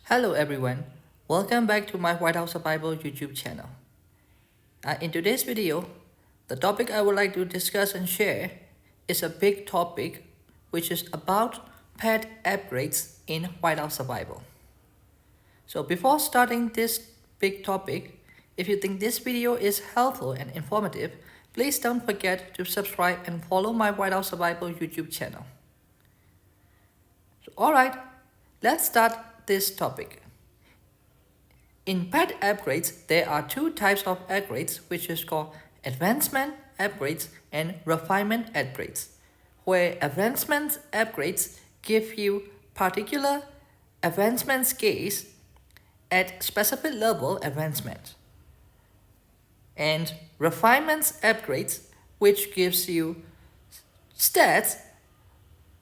Hello everyone, welcome back to my Whiteout Survival YouTube channel. In today's video, the topic I would like to discuss and share is a big topic which is about pet upgrades in Whiteout Survival. So before starting this big topic, if you think this video is helpful and informative, please don't forget to subscribe and follow my Whiteout Survival YouTube channel. Alright, let's start this topic. In pet upgrades, there are two types of upgrades, which is called advancement upgrades and refinement upgrades, where advancement upgrades give you particular advancement scales at specific level advancement, and refinements upgrades, which gives you stats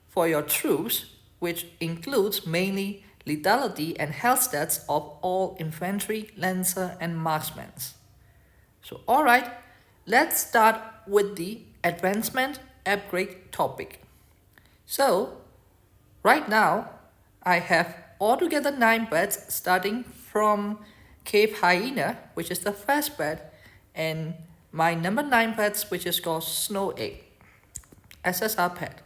for your troops, which includes mainly lethality and health stats of all infantry, lancer, and marksmen. So alright, let's start with the advancement upgrade topic. So right now, I have altogether 9 pets starting from Cape Hyena, which is the first pet, and my number 9 pets, which is called Snow Egg, SSR pet.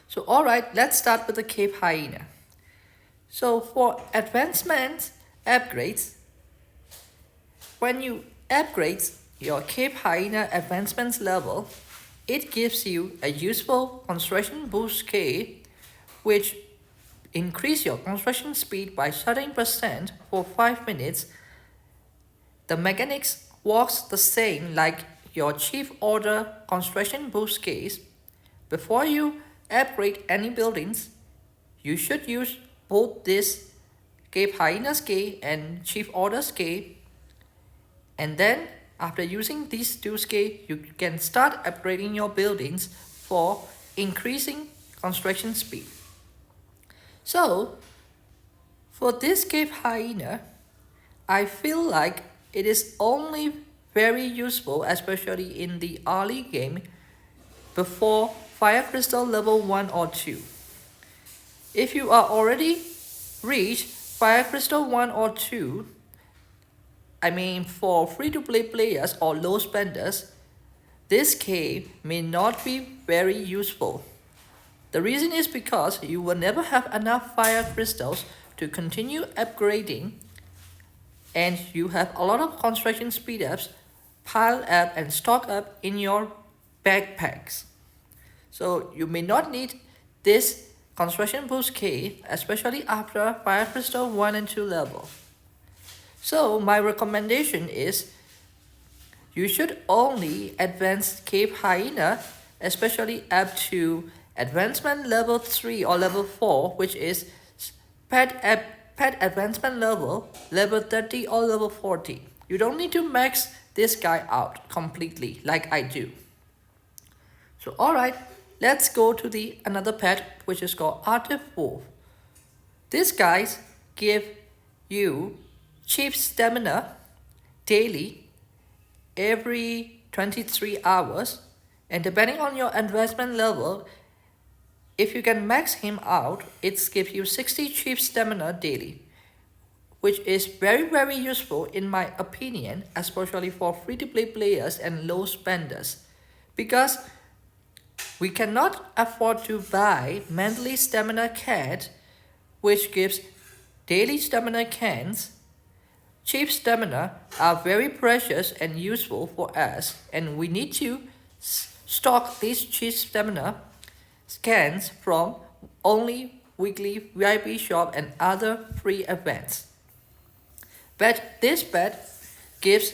So alright, let's start with the Cape Hyena. So for advancement upgrades, when you upgrade your Cape Hyena advancement level, it gives you a useful construction boost scale, which increase your construction speed by 13% for 5 minutes. The mechanics works the same like your chief order construction boost scales. Before you upgrade any buildings, you should use both this Cape Hyena scale and chief order scale, and then after using these two scales, you can start upgrading your buildings for increasing construction speed. So for this Cape Hyena, I feel like it is only very useful, especially in the early game before Fire Crystal level 1 or 2. If you are already reached Fire Crystal 1 or 2, I mean for free-to-play players or low spenders, this cave may not be very useful. The reason is because you will never have enough fire crystals to continue upgrading, and you have a lot of construction speed-ups piled up and stocked up in your backpacks. So you may not need this construction boost key, especially after Fire Crystal 1 and 2 level. So my recommendation is you should only advance Cape Hyena, especially up to advancement level 3 or level 4, which is pet advancement level 30 or level 40. You don't need to max this guy out completely like I do. So alright, let's go to the another pet, which is called Arctic Wolf. These guys give you cheap stamina daily every 23 hours, and depending on your advancement level, if you can max him out, it gives you 60 cheap stamina daily, which is very useful in my opinion, especially for free-to-play players and low spenders, because we cannot afford to buy monthly stamina cat, which gives daily stamina cans. Cheap stamina are very precious and useful for us, and we need to stock these cheap stamina cans from only weekly VIP shop and other free events. But this pet gives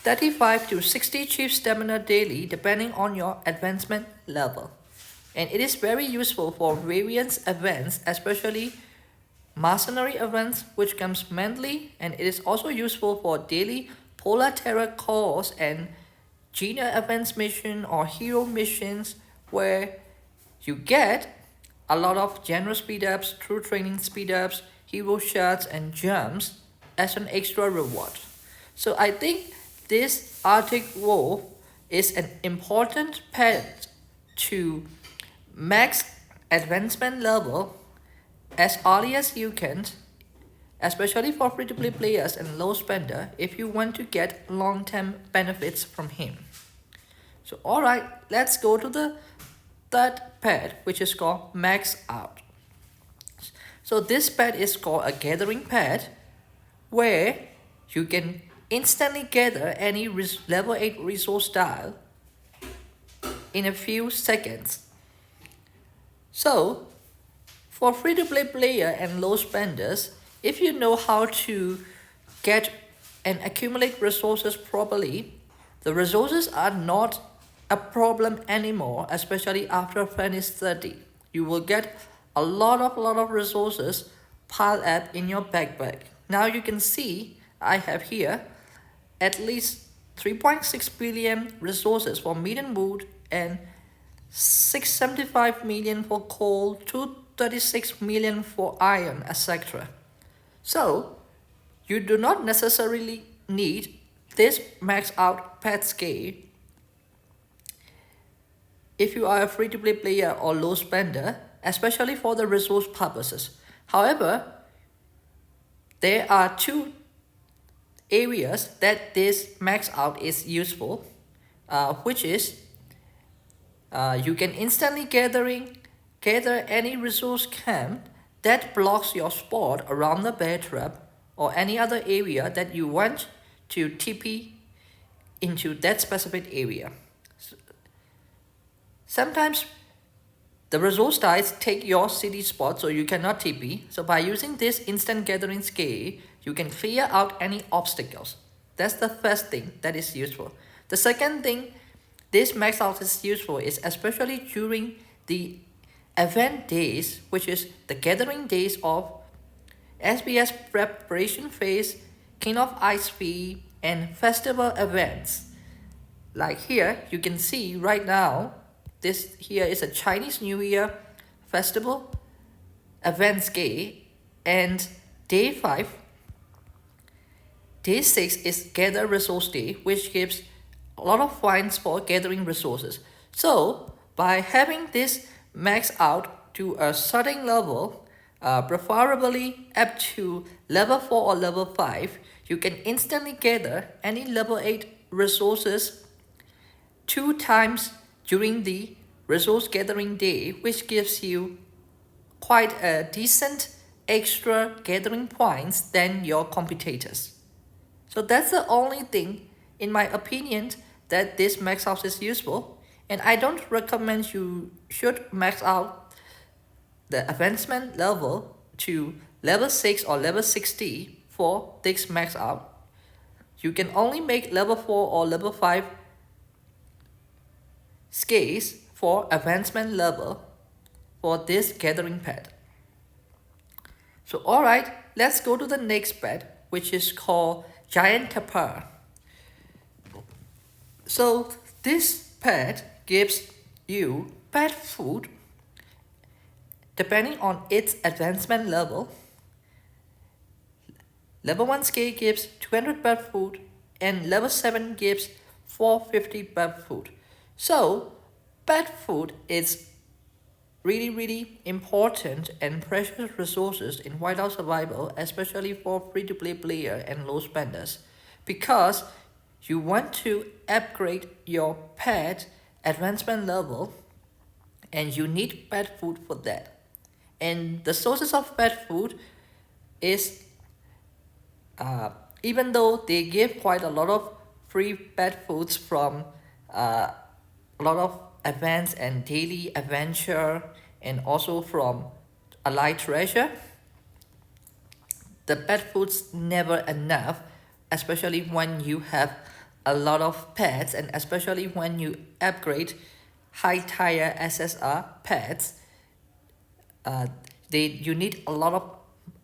35 to 60 cheap stamina daily depending on your advancement level, and it is very useful for various events, especially mercenary events, which comes monthly, and it is also useful for daily Polar Terror calls and Gina events mission or hero missions, where you get a lot of general speed ups, true training speed ups, hero shots, and jumps as an extra reward. So I think this Arctic Wolf is an important pet to max advancement level as early as you can especially for free-to-play players and low spender if you want to get long-term benefits from him. So alright, let's go to the third pet, which is called Max Out. So this pet is called a gathering pet, where you can instantly gather any level 8 resource tile in a few seconds. So for free-to-play player and low spenders, if you know how to get and accumulate resources properly, the resources are not a problem anymore, especially after finish 30. You will get a lot of resources piled up in your backpack. Now you can see I have here at least 3.6 billion resources for meat and wood and 675 million for coal, 236 million for iron, etc. So you do not necessarily need this max out pet scale if you are a free-to-play player or low spender, especially for the resource purposes. However, there are two areas that this max out is useful, which is you can instantly gather any resource camp that blocks your spot around the bear trap or any other area that you want to TP into that specific area. Sometimes the resource tiles take your city spot, so you cannot TP. So by using this instant gathering scale, you can clear out any obstacles. That's the first thing that is useful. The second thing this max out is useful is especially during the event days, which is the gathering days of SBS preparation phase, King of Ice Fee, and festival events. Like here, you can see right now, this here is a Chinese New Year festival event scale, and day 5, day 6 is gather resource day, which gives a lot of points for gathering resources. So by having this max out to a certain level, preferably up to level 4 or level 5, you can instantly gather any level 8 resources 2 times during the resource gathering day, which gives you quite a decent extra gathering points than your competitors. So that's the only thing, in my opinion, that this max out is useful, and I don't recommend you should max out the advancement level to level 6 or level 60 for this max out. You can only make level 4 or level 5 scales for advancement level for this gathering pet. So alright, let's go to the next pet, which is called giant tapir. So this pet gives you pet food depending on its advancement level. Level 1 scale gives 200 pet food, and level 7 gives 450 pet food. So pet food is really important and precious resources in Whiteout survival, especially for free-to-play player and low spenders, because you want to upgrade your pet advancement level and you need pet food for that. And the sources of pet food is even though they give quite a lot of free pet foods from a lot of events and daily adventure, and also from allied treasure, the pet food's never enough, especially when you have a lot of pets, and especially when you upgrade high tier SSR pets. You need a lot of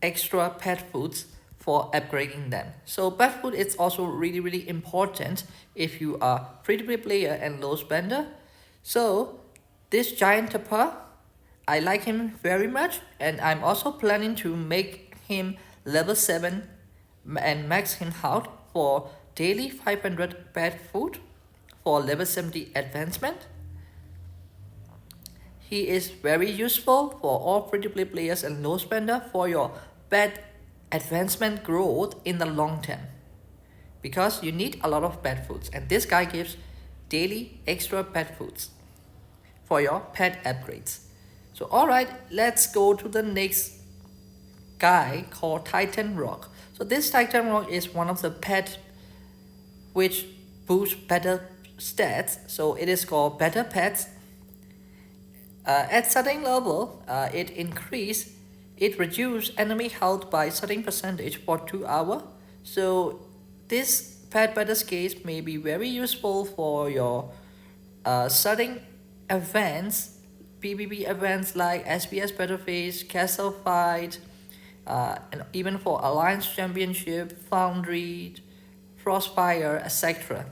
extra pet foods for upgrading them. So pet food is also really important if you are free-to-play player and low spender. So this giant tapir, I like him very much, and I'm also planning to make him level 7 and max him out for daily 500 pet food for level 70 advancement. He is very useful for all free-to-play players and low spender for your pet advancement growth in the long term because you need a lot of pet foods, and this guy gives daily extra pet foods for your pet upgrades. So alright, let's go to the next guy called Titan Rock. So this Titan Rock is one of the pet which boosts better stats. So it is called Better Pets. At certain level, it reduce enemy health by certain percentage for 2 hours. So this pet better case may be very useful for your certain events, PvP events like SBS Battleface, Castle Fight, and even for Alliance Championship, Foundry, Frostfire, etc.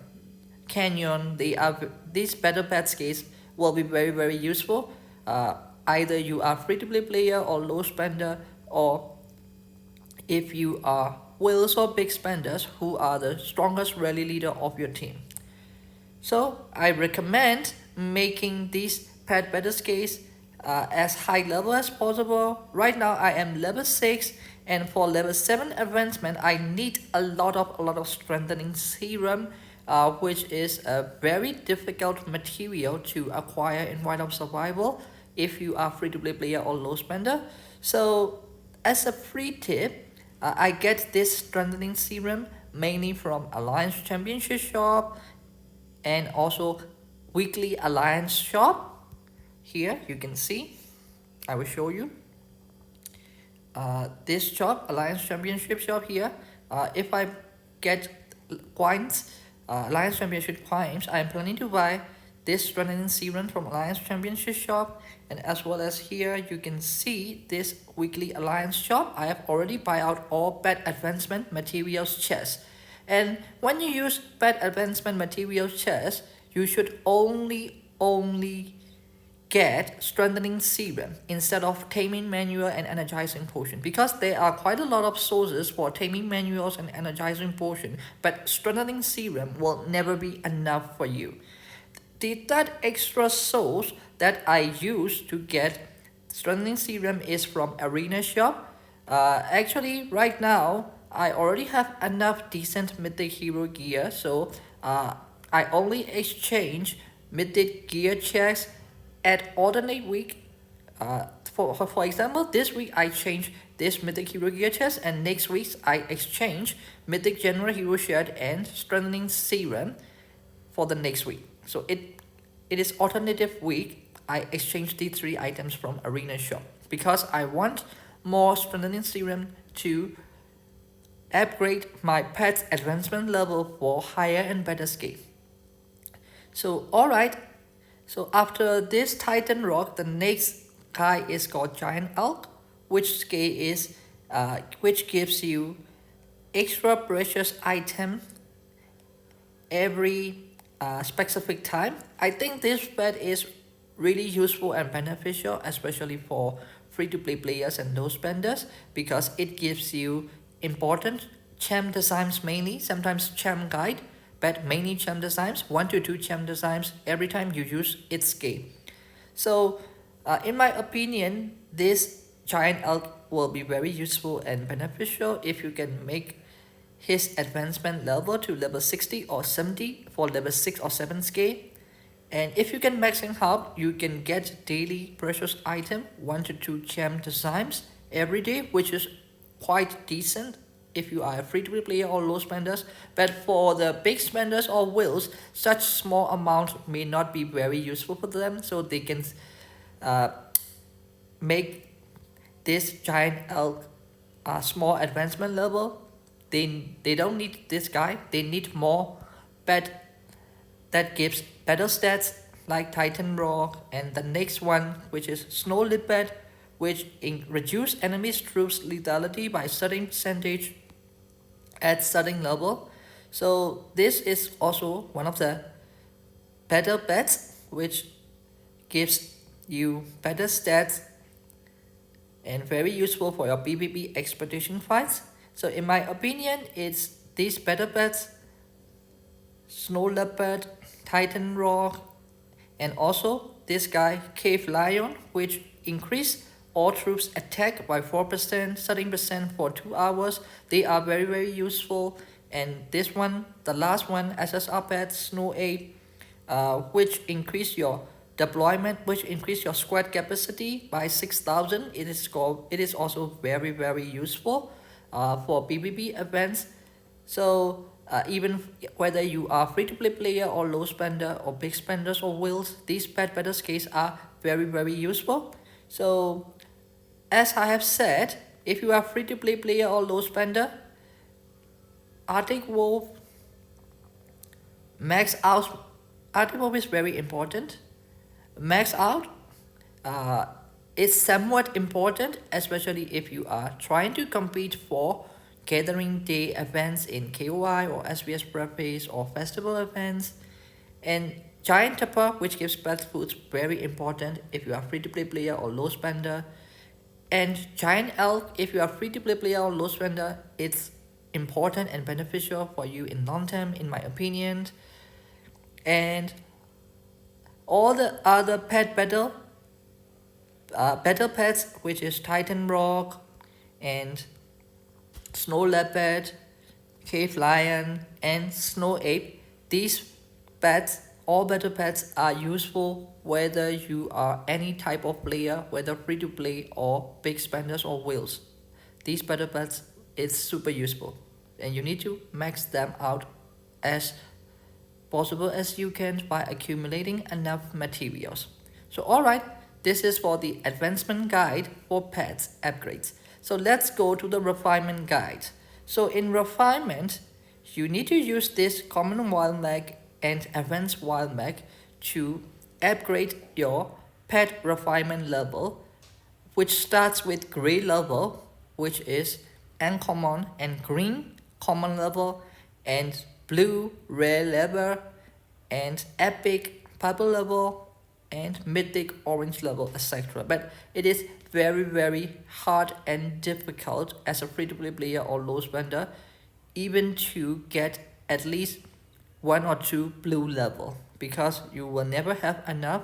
Canyon, these better pet case will be very useful. Either you are free to play player or low spender, or if you are whales or big spenders who are the strongest rally leader of your team. So I recommend making this pet better case as high level as possible. Right now I am level 6, and for level 7 advancement I need a lot of strengthening serum, which is a very difficult material to acquire in Whiteout Survival if you are free to play player or low spender. So as a free tip, I get this strengthening serum mainly from Alliance Championship shop and also weekly Alliance shop. Here you can see, I will show you this shop, Alliance Championship shop here. If I get coins, Alliance Championship coins, I am planning to buy this strengthening serum from Alliance Championship shop, and as well as here you can see this weekly Alliance shop. I have already buy out all pet advancement materials chests, and when you use pet advancement materials chest, you should only get strengthening serum instead of taming manual and energizing potion, because there are quite a lot of sources for taming manuals and energizing potion, but strengthening serum will never be enough for you. That extra source that I use to get strengthening serum is from Arena shop. Actually right now I already have enough decent mythic hero gear, so I only exchange mythic gear checks at alternate week. For example, this week I change this mythic hero gear chest, and next week I exchange mythic general hero shield and strengthening serum for the next week. So it is alternative week. I exchange these 3 items from Arena shop because I want more strengthening serum to upgrade my pet's advancement level for higher and better scale. So alright, so after this Titan Rock, the next guy is called Giant Elk, which gives you extra precious item every specific time. I think this pet is really useful and beneficial, especially for free-to-play players and those spenders, because it gives you important champ designs mainly, sometimes champ guide, but mainly champ designs, 1 to 2 champ designs every time you use its game. So in my opinion, this Giant Elk will be very useful and beneficial if you can make his advancement level to level 60 or 70 for level 6 or 7 scale. And if you can max him out, you can get daily precious item 1 to 2 gem designs every day, which is quite decent if you are a free-to-play player or low spenders. But for the big spenders or whales, such small amount may not be very useful for them, so they can make this Giant Elk small advancement level. They don't need this guy, they need more pet that gives better stats like Titan Rock, and the next one, which is Snow Leopard, which reduce enemies troops lethality by certain percentage at certain level. So this is also one of the better pets which gives you better stats and very useful for your PvP expedition fights. So in my opinion, it's these better pets, Snow Leopard, Titan Rock, and also this guy Cave Lion, which increase all troops attack by 4%, 13% for 2 hours. They are very useful. And this one, the last one, SSR pad, Snow Ape, which increase your deployment, which increase your squad capacity by 6,000. It is also very useful for PvP events. So even whether you are free-to-play player or low spender or big spenders or whales, these pet battle scales are very useful. So as I have said, if you are free-to-play player or low spender, Arctic Wolf max out. Arctic Wolf is very important. Max out is somewhat important, especially if you are trying to compete for gathering day events in KOI or SBS prep phase or festival events. And giant tapir, which gives pet foods, very important if you are free to play player or low spender. And giant elk, if you are free to play player or low spender, it's important and beneficial for you in long term, in my opinion. And all the other pet battle pets, which is Titan Rock and Snow Leopard, Cave Lion, and Snow Ape, these pets, all battle pets, are useful whether you are any type of player, whether free to play or big spenders or whales. These battle pets is super useful, and you need to max them out as possible as you can by accumulating enough materials. So alright, this is for the advancement guide for pets upgrades. So let's go to the refinement guide. So in refinement, you need to use this common wild mag and advanced wild mag to upgrade your pet refinement level, which starts with gray level, which is uncommon, and green common level, and blue rare level, and epic purple level, and mythic orange level, etc. But it is very hard and difficult as a free-to-play player or low spender even to get at least 1 or 2 blue level, because you will never have enough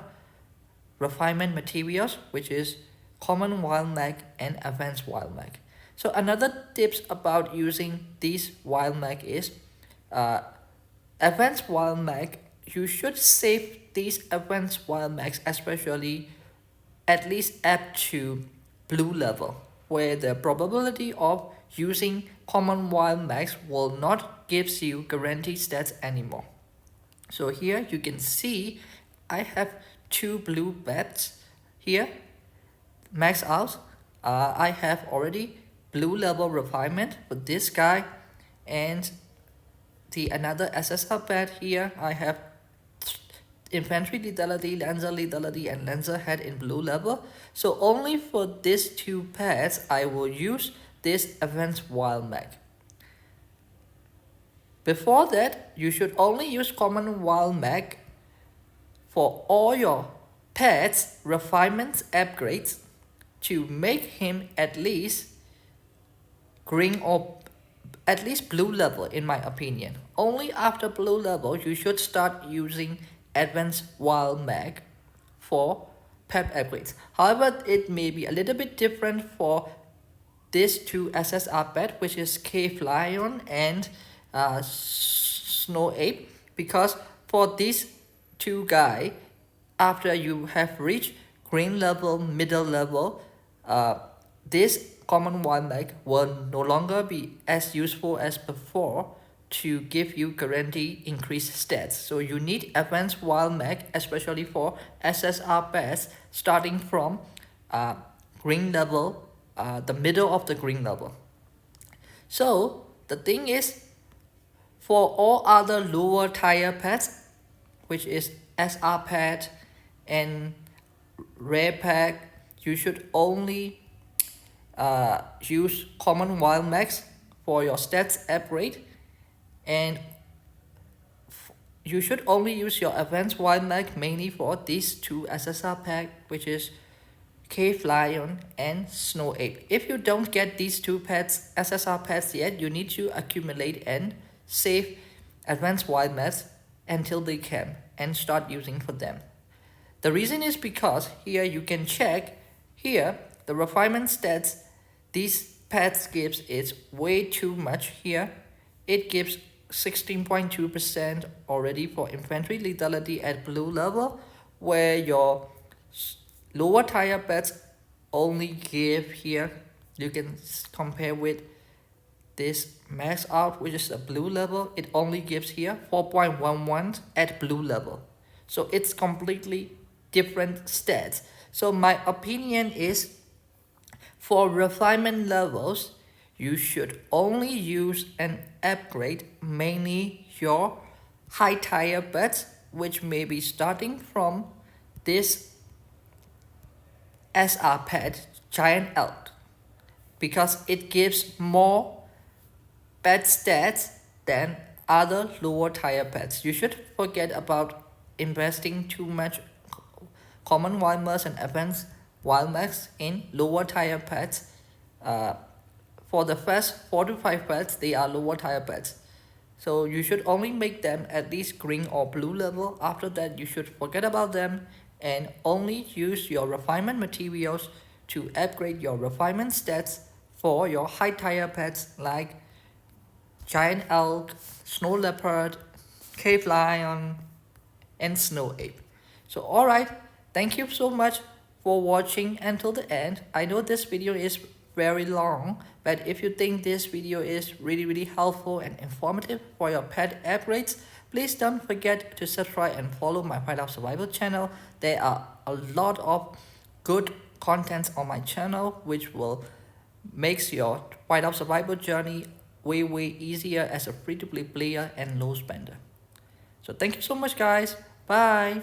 refinement materials, which is common wild mag and advanced wild mag. So another tips about using these wild mag is advanced wild mag, you should save these advanced wild mags, especially at least up to blue level, where the probability of using common wild mags will not gives you guaranteed stats anymore. So here you can see I have 2 blue bats here max out. I have already blue level refinement for this guy, and the another SSR pad here I have infantry lethality, lancer lethality, and lancer head in blue level. So only for these 2 pads I will use this advanced wild mag. Before that, you should only use common wild mag for all your pets refinements upgrades to make him at least green or at least blue level, in my opinion. Only after blue level you should start using advanced wild mag for pet upgrades. However, it may be a little bit different for these 2 SSR pet, which is Cave Lion and Snow Ape, because for these 2 guys, after you have reached green level, middle level, this common wild mag will no longer be as useful as before to give you guaranteed increased stats. So you need advanced wild mag, especially for SSR pets starting from green level, the middle of the green level. So the thing is, for all other lower tier pets, which is SR pet and rare pack, you should only use common wild mags for your stats upgrade, and you should only use your advanced wild mag mainly for these 2 SSR pack, which is Cave Lion and Snow Ape. If you don't get these 2 pets, SSR pets yet, you need to accumulate and save advanced wild mags until they can and start using for them. The reason is because here you can check here the refinement stats these pets gives is way too much here. It gives 16.2% already for infantry lethality at blue level, where your lower tier pets only give here. You can compare with this max out, which is a blue level. It only gives here 4.11 at blue level. So it's completely different stats. So my opinion is, for refinement levels, you should only use and upgrade mainly your high tier pets, which may be starting from this SR pet giant elk, because it gives more pet stats than other lower tier pets. You should forget about investing too much common wild max and advanced wild max in lower tier pets. Uh, for the first 4 to 5 pets, they are lower tier pets. So you should only make them at least green or blue level. After that, you should forget about them and only use your refinement materials to upgrade your refinement stats for your high tier pets like giant elk, snow leopard, cave lion, and snow ape. So alright, thank you so much for watching until the end. I know this video is very long, but if you think this video is really helpful and informative for your pet upgrades, please don't forget to subscribe and follow my Whiteout Survival channel. There are a lot of good contents on my channel which will makes your Whiteout Survival journey way easier as a free-to-play player and low spender. So thank you so much guys. Bye.